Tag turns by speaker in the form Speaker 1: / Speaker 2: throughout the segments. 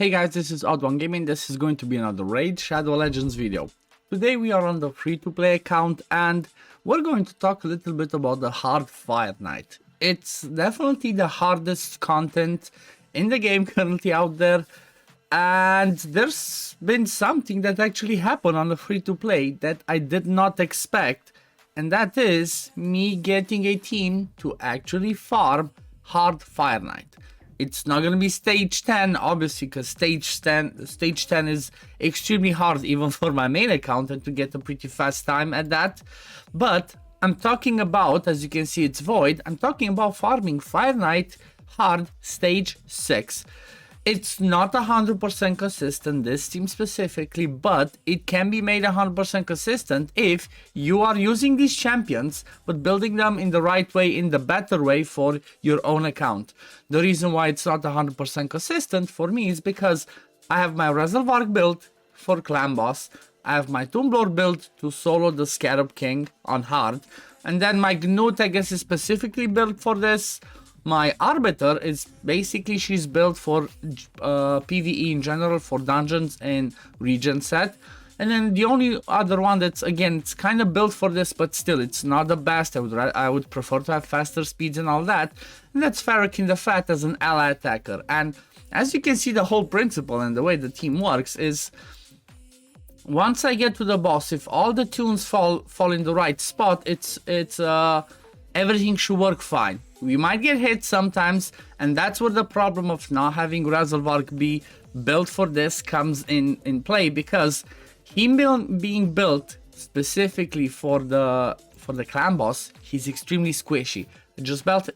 Speaker 1: Hey guys, this is OddOneGaming. This is going to be another Raid Shadow Legends video. Today we are on the free-to-play account and we're going to talk a little bit about the hard Fire Night. It's definitely the hardest content in the game currently out there, and there's been something that actually happened on the free-to-play that I did not expect, and that is me getting a team to actually farm hard Fire Night. It's not going to be stage 10, obviously, because stage 10 is extremely hard even for my main account and to get a pretty fast time at that. But I'm talking about, as you can see, it's void. I'm talking about farming Fire Night hard stage 6. It's not 100% consistent, this team specifically, but it can be made 100% consistent if you are using these champions, but building them in the right way, in the better way for your own account. The reason why it's not 100% consistent for me is because I have my Reservoir build for Clan Boss, I have my Tomblor build to solo the Scarab King on hard, and then my Gnut, I guess, is specifically built for this. My Arbiter is basically, she's built for PvE in general, for dungeons and region set. And then the only other one that's, again, it's kind of built for this, but still, it's not the best. I would prefer to have faster speeds and all that. And that's Farrakhan the Fat as an ally attacker. And as you can see, the whole principle and the way the team works is, once I get to the boss, if all the tunes fall in the right spot, everything should work fine. We might get hit sometimes, and that's where the problem of not having Reservoir be built for this comes in play, because him being built specifically for the Clan Boss, he's extremely squishy.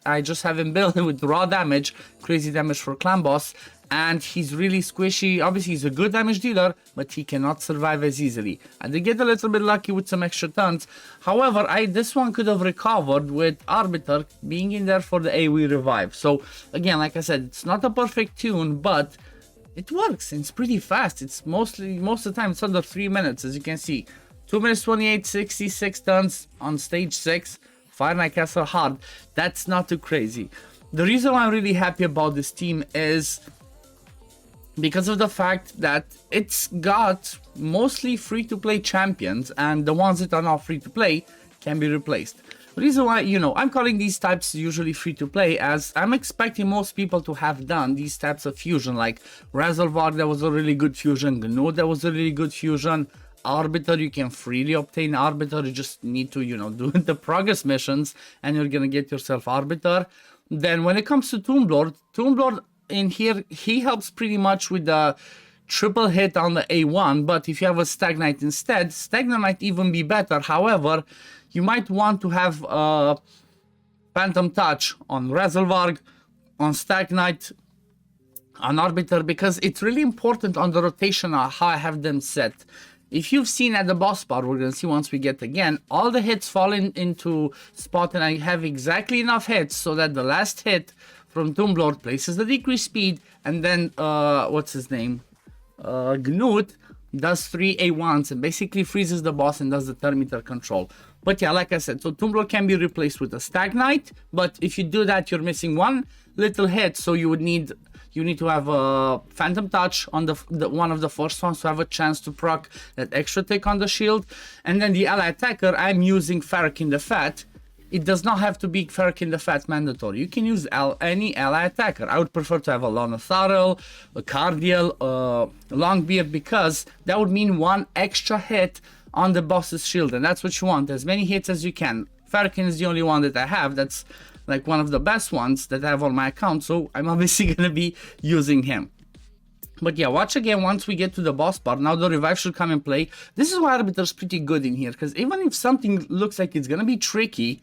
Speaker 1: I just have him built with raw damage, crazy damage for Clan Boss, and he's really squishy. Obviously, he's a good damage dealer, but he cannot survive as easily. I did get a little bit lucky with some extra tons. However, this one could have recovered with Arbiter being in there for the AoE revive. So, again, like I said, it's not a perfect tune, but it works. It's pretty fast. It's most of the time, it's under 3 minutes, as you can see. 2 minutes 28, 66 tons on stage 6. Fire Night Castle hard. That's not too crazy. The reason why I'm really happy about this team is because of the fact that it's got mostly free-to-play champions, and the ones that are not free-to-play can be replaced. The reason why, I'm calling these types usually free-to-play, as I'm expecting most people to have done these types of fusion, like Reservoir, that was a really good fusion, Gnut, that was a really good fusion, Arbiter, you can freely obtain Arbiter, you just need to, do the progress missions, and you're gonna get yourself Arbiter. Then when it comes to Tomblor, in here, he helps pretty much with the triple hit on the A1, but if you have a Stag Knight instead, Stag Knight might even be better. However, you might want to have Phantom Touch on Reservoir, on Stag Knight, on Arbiter, because it's really important on the rotation how I have them set. If you've seen at the boss part, we're going to see once we get again, all the hits fall into spot, and I have exactly enough hits so that the last hit from Tomblor places the decreased speed, and then, what's his name? Gnut does 3 A1s and basically freezes the boss and does the thermometer control. But yeah, like I said, so Tomblor can be replaced with a Stag Knight, but if you do that, you're missing one little hit, so you need to have a Phantom Touch on the one of the first ones to have a chance to proc that extra tick on the shield. And then the ally attacker, I'm using Farrakhan the Fat. It does not have to be Farrakhan the Fat mandatory. You can use any ally attacker. I would prefer to have a Lonotharel, a Cardiel, Longbeard, because that would mean one extra hit on the boss's shield, and that's what you want, as many hits as you can. Farrakhan is the only one that I have that's like one of the best ones that I have on my account, so I'm obviously gonna be using him. But yeah, watch again once we get to the boss part. Now the revive should come in play. This is why Arbiter's pretty good in here, because even if something looks like it's gonna be tricky,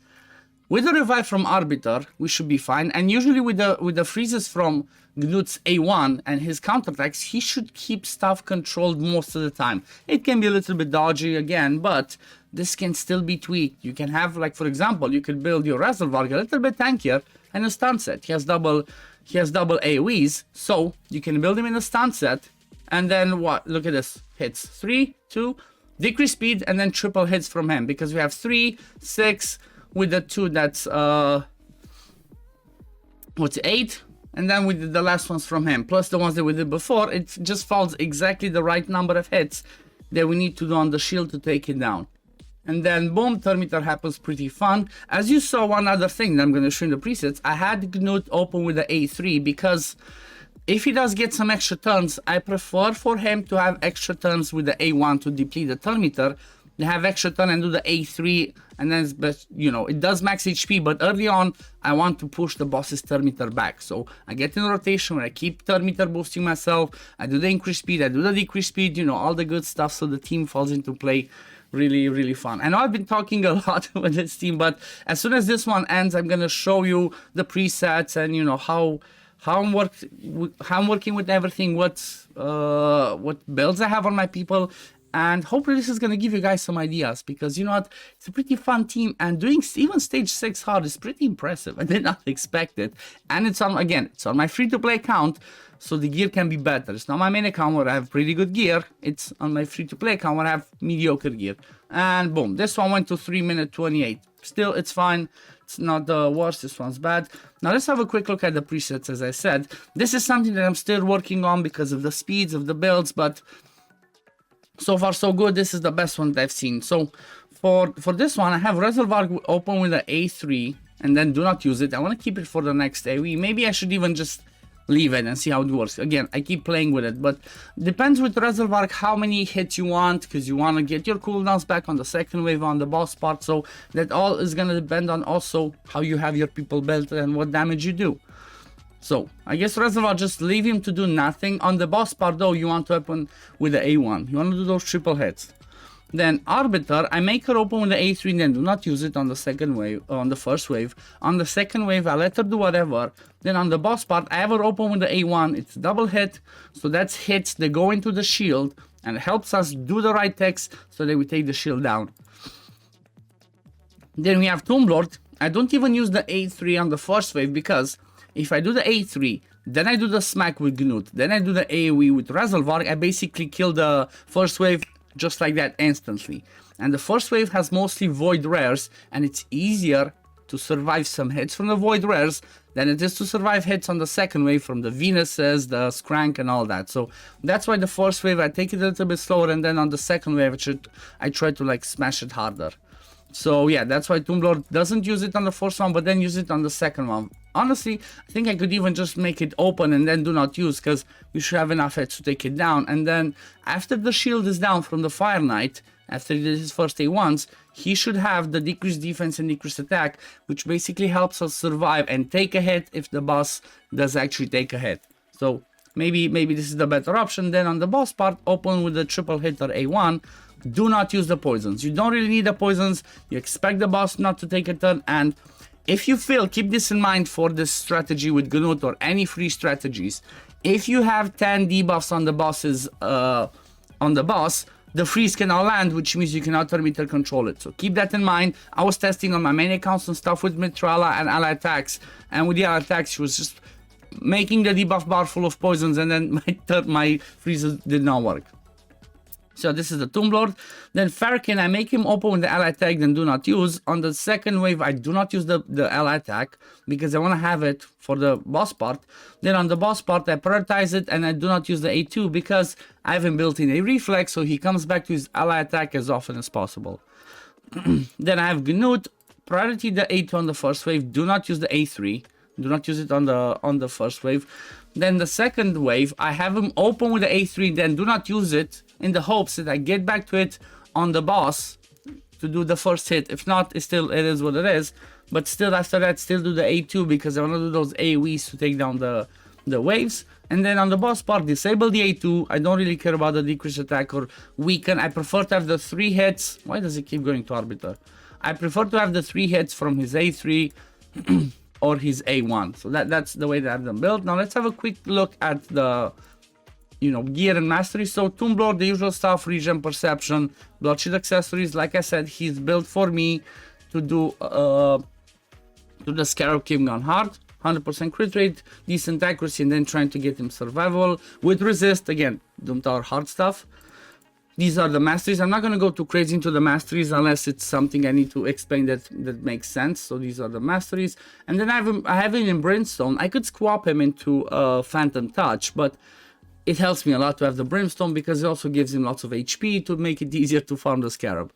Speaker 1: with the revive from Arbiter, we should be fine. And usually with the freezes from Gnut's A1 and his counterattacks, he should keep stuff controlled most of the time. It can be a little bit dodgy again, but this can still be tweaked. You can have, like, for example, you could build your Reservoir a little bit tankier and a stun set. He has double AoEs, so you can build him in a stun set. And then what? Look at this. Hits 3, 2, decrease speed, and then triple hits from him, because we have 3, 6, with the 2 that's what's 8, and then we did the last ones from him, plus the ones that we did before. It just falls exactly the right number of hits that we need to do on the shield to take it down. And then boom, turn meter happens, pretty fun. As you saw, one other thing that I'm going to show in the presets, I had Gnut open with the A3 because if he does get some extra turns, I prefer for him to have extra turns with the A1 to deplete the turn meter, to have extra turn and do the A3, and then it's best, you know, it does max HP, but early on I want to push the boss's turn meter back. So I get in rotation where I keep turn meter boosting myself, I do the increased speed, I do the decreased speed, you know, all the good stuff, so the team falls into play. Really fun. I know I've been talking a lot with this team, but as soon as this one ends, I'm gonna show you the presets and, you know, how I'm working with everything, what builds I have on my people, and hopefully this is gonna give you guys some ideas, because you know what, it's a pretty fun team, and doing even stage 6 hard is pretty impressive. I did not expect it, and it's on, again, it's on my free-to-play account, so the gear can be better. It's not my main account where I have pretty good gear, it's on my free-to-play account where I have mediocre gear. And boom, this one went to 3 minute 28. Still, it's fine. It's not the worst. This one's bad. Now let's have a quick look at the presets. As I said, this is something that I'm still working on because of the speeds of the builds, but so far so good. This is the best one that I've seen. So for this one, I have Reservoir open with the A3 and then do not use it. I want to keep it for the next AoE. Maybe I should even just leave it and see how it works. Again, I keep playing with it, but depends with Reservoir how many hits you want, because you want to get your cooldowns back on the second wave on the boss part. So that all is going to depend on also how you have your people built and what damage you do. So I guess Reservoir, just leave him to do nothing. On the boss part though, you want to open with the A1. You want to do those triple hits. Then Arbiter, I make her open with the A3 and then do not use it on the second wave, on the first wave. On the second wave, I let her do whatever. Then on the boss part, I have her open with the A1. It's double hit, so that's hits that go into the shield and it helps us do the right text so that we take the shield down. Then we have Tomb Lord. I don't even use the A3 on the first wave, because if I do the A3, then I do the smack with Gnut, then I do the AoE with Reservoir, I basically kill the first wave just like that instantly. And the first wave has mostly void rares, and it's easier to survive some hits from the void rares than it is to survive hits on the second wave from the Venuses, the Skrank and all that. So that's why the first wave I take it a little bit slower, and then on the second wave I try to like smash it harder. So yeah, that's why Tomb Lord doesn't use it on the first one, but then use it on the second one. Honestly, I think I could even just make it open and then do not use, because we should have enough hits to take it down. And then after the shield is down from the Fire Knight, after he did his first A1s, he should have the decreased defense and decreased attack, which basically helps us survive and take a hit if the boss does actually take a hit. So maybe this is the better option. Then on the boss part, open with the triple hitter A1. Do not use the poisons. You don't really need the poisons. You expect the boss not to take a turn, and if you fail, keep this in mind for this strategy with Gnut or any free strategies. If you have 10 debuffs on the bosses, on the boss, the freeze cannot land, which means you cannot turn meter control it. So keep that in mind. I was testing on my main accounts and stuff with Mitrala and ally attacks, and with the ally attacks, she was just making the debuff bar full of poisons, and then my freezes did not work. So this is the Tomb Lord. Then Farkin, I make him open with the ally attack, then do not use. On the second wave, I do not use the ally attack, because I want to have it for the boss part. Then on the boss part, I prioritize it, and I do not use the A2, because I haven't built in a reflex, so he comes back to his ally attack as often as possible. Then I have Gnut, priority the A2 on the first wave, do not use the A3. Do not use it on the first wave. Then the second wave, I have him open with the A3, then do not use it, in the hopes that I get back to it on the boss to do the first hit. If not, it is what it is. But still, after that, still do the A2, because I want to do those AoEs to take down the waves. And then on the boss part, disable the A2. I don't really care about the decreased attack or weaken. I prefer to have the 3 hits. Why does it keep going to Arbiter? I prefer to have the 3 hits from his A3 or his A1. So that's the way that I have them built. Now let's have a quick look at the, you know, gear and mastery. So Tomb Lord, the usual stuff, regen, perception, bloodshed accessories. Like I said, he's built for me to do the Scarab King on hard. 100% crit rate, decent accuracy, and then trying to get him survival with resist. Again, Doom Tower hard stuff. These are the masteries. I'm not going to go too crazy into the masteries unless it's something I need to explain that makes sense. So these are the masteries. And then I have him in Brimstone. I could swap him into Phantom Touch, but it helps me a lot to have the Brimstone because it also gives him lots of HP to make it easier to farm the Scarab.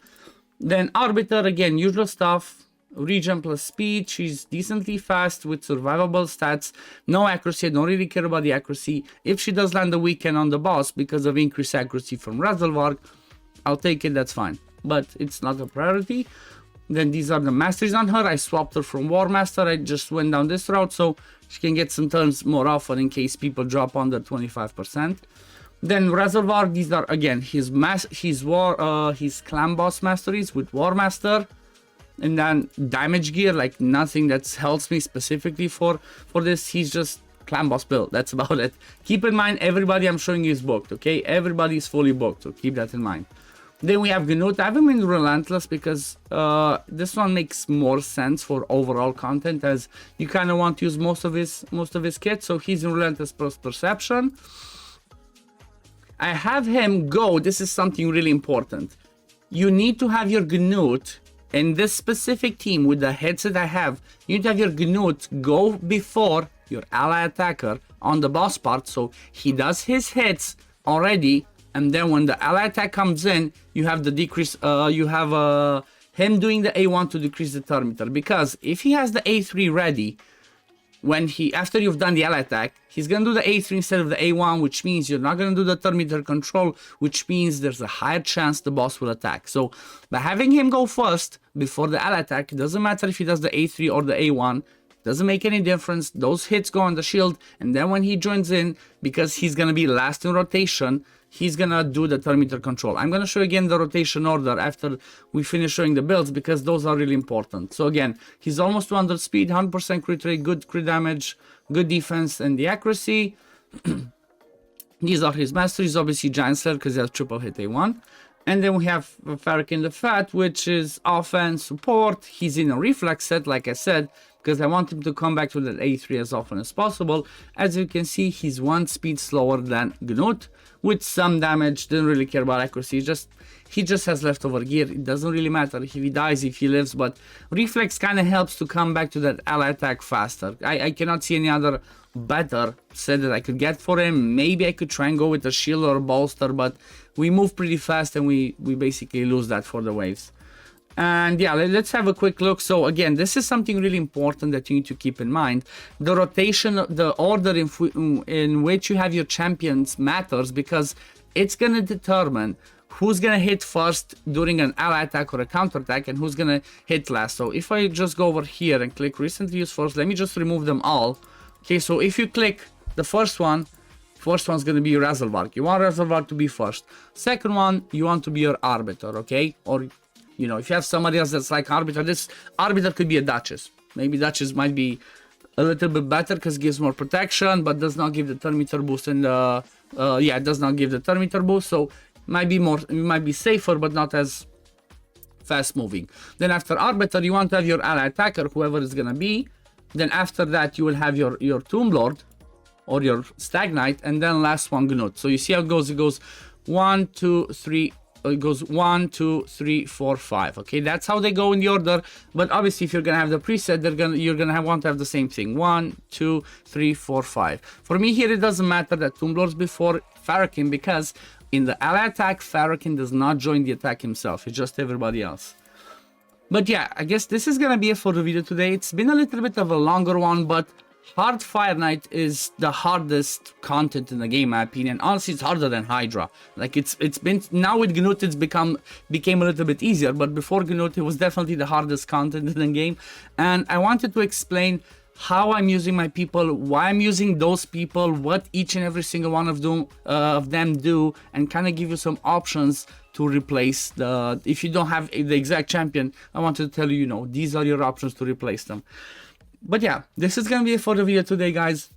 Speaker 1: Then Arbiter, again, usual stuff. Regen plus speed. She's decently fast with survivable stats. No accuracy. I don't really care about the accuracy. If she does land a weekend on the boss because of increased accuracy from Razelvarg, I'll take it, that's fine. But it's not a priority. Then these are the masteries on her. I swapped her from War Master. I just went down this route so she can get some turns more often in case people drop under 25%. Then Razelvarg, these are again his clan boss masteries with War Master. And then damage gear, like nothing that helps me specifically for this. He's just clan boss build. That's about it. Keep in mind, everybody I'm showing you is booked, okay? Everybody is fully booked, so keep that in mind. Then we have Gnut. I have him in Relentless because this one makes more sense for overall content, as you kind of want to use most of his kit. So he's in Relentless plus Perception. I have him go. This is something really important. You need to have your Gnut. In this specific team, with the hits that I have, you need to have your Gnut go before your ally attacker on the boss part, so he does his hits already, and then when the ally attack comes in, you have the decrease, him doing the A1 to decrease the turn meter, because if he has the A3 ready, after you've done the ally attack, he's gonna do the A3 instead of the A1, which means you're not gonna do the turn meter control, which means there's a higher chance the boss will attack. So by having him go first before the ally attack, it doesn't matter if he does the A3 or the A1, doesn't make any difference. Those hits go on the shield, and then when he joins in, because he's gonna be last in rotation, he's gonna do the turn meter control. I'm gonna show again the rotation order after we finish showing the builds, because those are really important. So again, he's almost 200 speed, 100% crit rate, good crit damage, good defense, and the accuracy. These are his masteries, obviously Giant Slayer because he has triple hit A1. And then we have Farrakhan the Fat, which is offense, support. He's in a reflex set, like I said, because I want him to come back to that A3 as often as possible. As you can see, he's 1 speed slower than Gnut, with some damage. Didn't really care about accuracy. He just has leftover gear. It doesn't really matter if he dies, if he lives, but reflex kind of helps to come back to that ally attack faster. I cannot see any other better set that I could get for him. Maybe I could try and go with a shield or a bolster, but we move pretty fast and we basically lose that for the waves. And yeah, let's have a quick look. So again, this is something really important that you need to keep in mind. The rotation, the order in which you have your champions matters, because it's going to determine who's going to hit first during an ally attack or a counter attack, and who's going to hit last. So if I just go over here and click recently used force, let me just remove them all. Okay, so if you click the first one's going to be Razelvarg. You want Razelvarg to be first. Second one, you want to be your Arbiter, okay? Or, you know, if you have somebody else that's like Arbiter, this Arbiter could be a Duchess. Maybe Duchess might be a little bit better because it gives more protection, but does not give the turn meter boost. And it does not give the turn meter boost, so it might be safer, but not as fast moving. Then after Arbiter, you want to have your ally attacker, whoever it's gonna be. Then after that, you will have your Tomb Lord or your Stag Knight, and then last one Gnut. So you see how it goes. It goes 1, 2, 3. It goes 1, 2, 3, 4, 5. Okay, that's how they go in the order. But obviously, if you're gonna have the preset, you're gonna want to have the same thing. 1, 2, 3, 4, 5. For me here, it doesn't matter that Tomb Lord's before Farrakhan, because in the ally attack, Farrakhan does not join the attack himself. It's just everybody else. But yeah, I guess this is gonna be it for the video today. It's been a little bit of a longer one, but Hard Fire Knight is the hardest content in the game, in my opinion. Honestly, it's harder than Hydra. Like it's been now with Gnut, it's became a little bit easier, but before Gnut, it was definitely the hardest content in the game. And I wanted to explain how I'm using my people, why I'm using those people, what each and every single one of them do, and kind of give you some options to replace if you don't have the exact champion. I wanted to tell you, these are your options to replace them. But yeah, this is gonna be it for the video today, guys.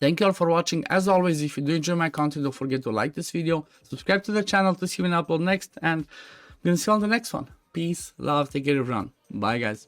Speaker 1: Thank you all for watching. As always, if you do enjoy my content, don't forget to like this video, subscribe to the channel to see when I upload next, and I'm gonna see you on the next one. Peace, love, take care everyone. Bye guys.